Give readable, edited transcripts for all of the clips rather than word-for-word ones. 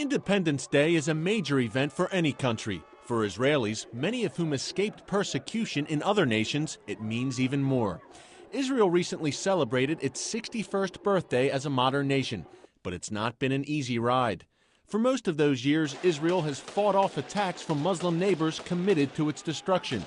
Independence Day is a major event for any country. For Israelis, many of whom escaped persecution in other nations, it means even more. Israel recently celebrated its 61st birthday as a modern nation, but it's not been an easy ride. For most of those years, Israel has fought off attacks from Muslim neighbors committed to its destruction.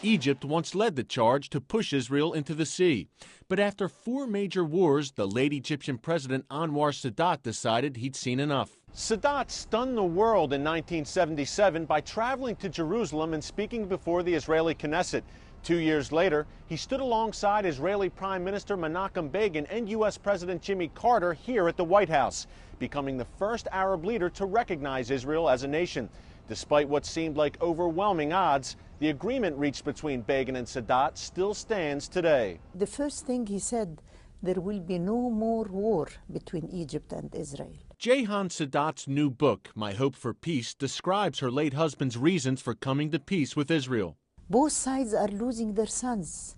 Egypt once led the charge to push Israel into the sea. But after 4 major wars, the late Egyptian president Anwar Sadat decided he'd seen enough. Sadat stunned the world in 1977 by traveling to Jerusalem and speaking before the Israeli Knesset. 2 years later, he stood alongside Israeli Prime Minister Menachem Begin and U.S. President Jimmy Carter here at the White House, becoming the first Arab leader to recognize Israel as a nation. Despite what seemed like overwhelming odds, the agreement reached between Begin and Sadat still stands today. The first thing he said, there will be no more war between Egypt and Israel. Jehan Sadat's new book, My Hope for Peace, describes her late husband's reasons for coming to peace with Israel. Both sides are losing their sons.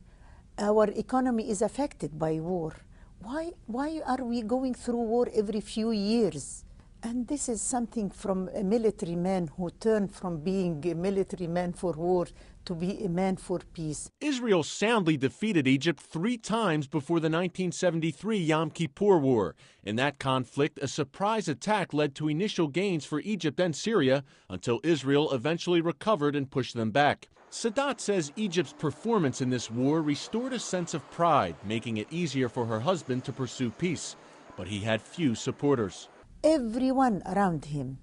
Our economy is affected by war. Why are we going through war every few years? And this is something from a military man who turned from being a military man for war to be a man for peace. Israel soundly defeated Egypt 3 times before the 1973 Yom Kippur War. In that conflict, a surprise attack led to initial gains for Egypt and Syria until Israel eventually recovered and pushed them back. Sadat says Egypt's performance in this war restored a sense of pride, making it easier for her husband to pursue peace. But he had few supporters. Everyone around him,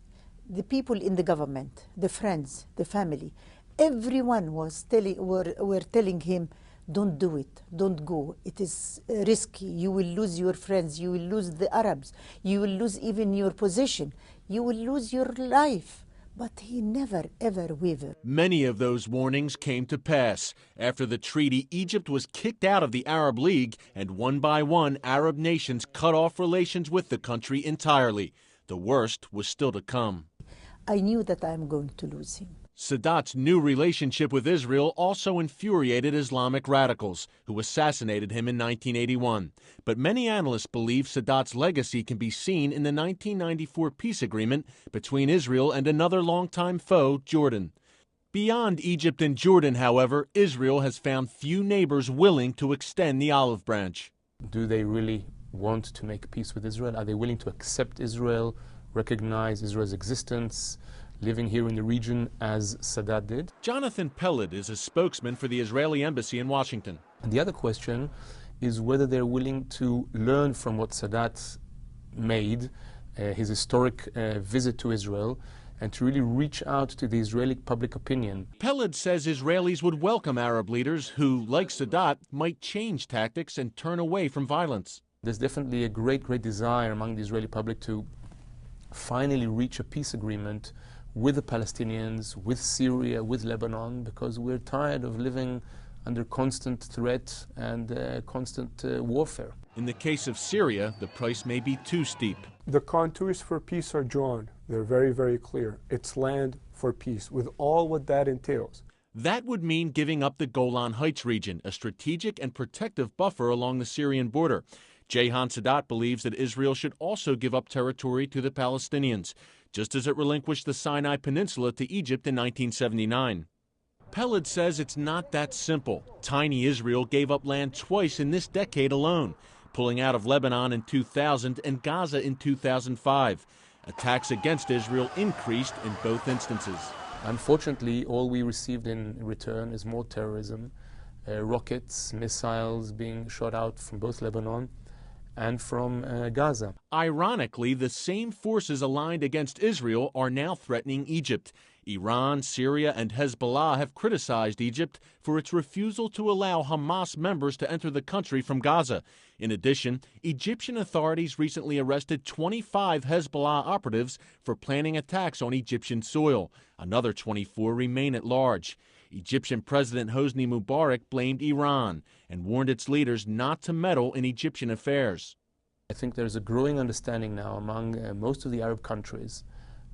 the people in the government, the friends, the family, everyone were telling him, don't do it, don't go, it is risky, you will lose your friends, you will lose the Arabs, you will lose even your position, you will lose your life. But he never, ever wavered. Many of those warnings came to pass. After the treaty, Egypt was kicked out of the Arab League, and one by one, Arab nations cut off relations with the country entirely. The worst was still to come. I knew that I'm going to lose him. Sadat's new relationship with Israel also infuriated Islamic radicals, who assassinated him in 1981. But many analysts believe Sadat's legacy can be seen in the 1994 peace agreement between Israel and another longtime foe, Jordan. Beyond Egypt and Jordan, however, Israel has found few neighbors willing to extend the olive branch. Do they really want to make peace with Israel? Are they willing to accept Israel, recognize Israel's existence, living here in the region as Sadat did? Jonathan Peled is a spokesman for the Israeli embassy in Washington. And the other question is whether they're willing to learn from what Sadat made, his historic visit to Israel, and to really reach out to the Israeli public opinion. Peled says Israelis would welcome Arab leaders who, like Sadat, might change tactics and turn away from violence. There's definitely a great desire among the Israeli public to finally reach a peace agreement with the Palestinians, with Syria, with Lebanon, because we're tired of living under constant threat and constant warfare. In the case of Syria, the price may be too steep. The contours for peace are drawn. They're very, very clear. It's land for peace, with all what that entails. That would mean giving up the Golan Heights region, a strategic and protective buffer along the Syrian border. Jehan Sadat believes that Israel should also give up territory to the Palestinians, just as it relinquished the Sinai Peninsula to Egypt in 1979. Peled says it's not that simple. Tiny Israel gave up land twice in this decade alone, pulling out of Lebanon in 2000 and Gaza in 2005. Attacks against Israel increased in both instances. Unfortunately, all we received in return is more terrorism, rockets, missiles being shot out from both Lebanon and from Gaza. Ironically, the same forces aligned against Israel are now threatening Egypt. Iran, Syria, and Hezbollah have criticized Egypt for its refusal to allow Hamas members to enter the country from Gaza. In addition, Egyptian authorities recently arrested 25 Hezbollah operatives for planning attacks on Egyptian soil. Another 24 remain at large. Egyptian President Hosni Mubarak blamed Iran and warned its leaders not to meddle in Egyptian affairs. I think there's a growing understanding now among most of the Arab countries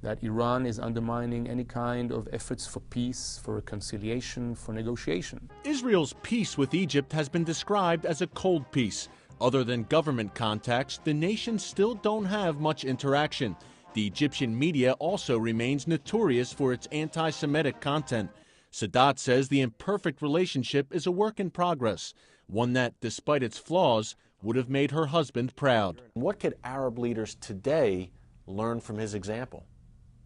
that Iran is undermining any kind of efforts for peace, for reconciliation, for negotiation. Israel's peace with Egypt has been described as a cold peace. Other than government contacts, the nations still don't have much interaction. The Egyptian media also remains notorious for its anti-Semitic content. Sadat says the imperfect relationship is a work in progress, one that, despite its flaws, would have made her husband proud. What could Arab leaders today learn from his example?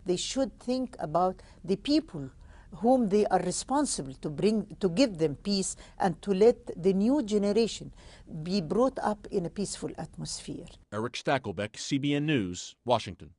They should think about the people whom they are responsible to give them peace, and to let the new generation be brought up in a peaceful atmosphere. Eric Stakelbeck, CBN News, Washington.